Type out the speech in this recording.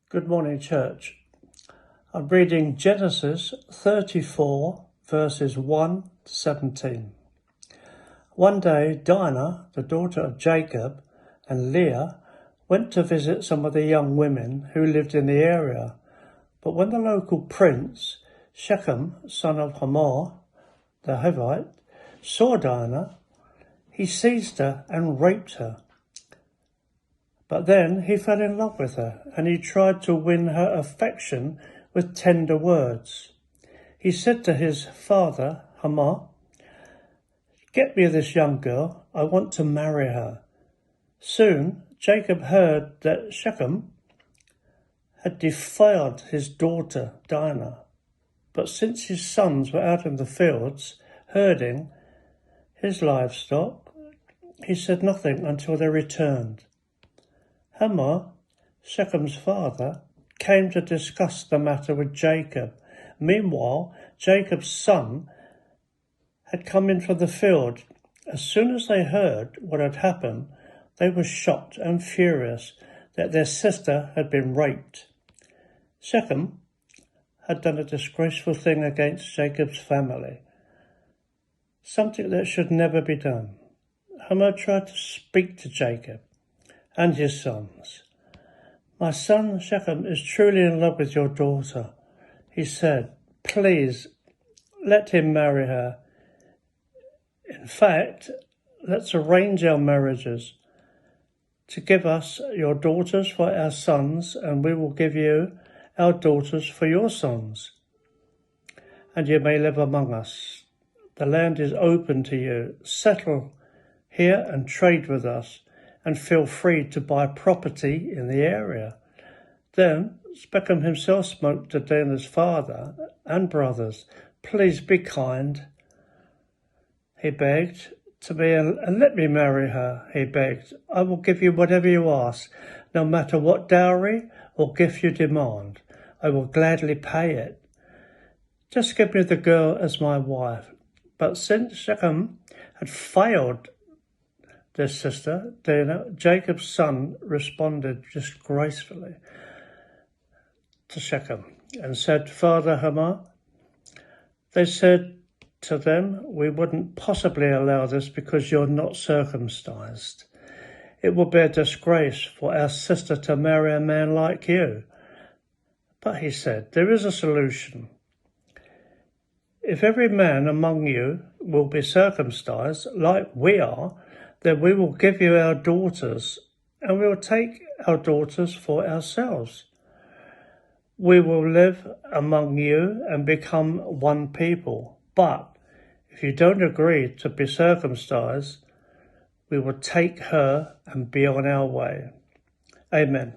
Good morning, church. I'm reading Genesis 34, verses 1 to 17. One day, Dinah, the daughter of Jacob, and Leah went to visit some of the young women who lived in the area. But when the local prince, Shechem, son of Hamor, the Hivite, saw Dinah, he seized her and raped her. But then he fell in love with her, and he tried to win her affection with tender words. He said to his father, Hamor, "Get me this young girl. I want to marry her." Soon Jacob heard that Shechem had defiled his daughter Dinah. But since his sons were out in the fields herding his livestock, he said nothing until they returned. Hamor, Shechem's father, came to discuss the matter with Jacob. Meanwhile, Jacob's son had come in from the field. As soon as they heard what had happened, they were shocked and furious that their sister had been raped. Shechem had done a disgraceful thing against Jacob's family, something that should never be done. Hamor tried to speak to Jacob and his sons. "My son Shechem is truly in love with your daughter," he said. "Please, let him marry her. In fact, let's arrange our marriages to give us your daughters for our sons, and we will give you our daughters for your sons. And you may live among us. The land is open to you. Settle here and trade with us, and feel free to buy property in the area." Then Shechem himself spoke to Dinah's father and brothers. "Please be kind," he begged, "to me, and let me marry her," he begged. "I will give you whatever you ask, no matter what dowry or gift you demand. I will gladly pay it. Just give me the girl as my wife." But since Shechem had failed their sister, Dinah, Jacob's son responded disgracefully to Shechem and said, "Father Hamor, they said to them, we wouldn't possibly allow this because you're not circumcised. It would be a disgrace for our sister to marry a man like you." But he said, "There is a solution. If every man among you will be circumcised like we are, then we will give you our daughters, and we will take our daughters for ourselves. We will live among you and become one people. But if you don't agree to be circumcised, we will take her and be on our way." Amen.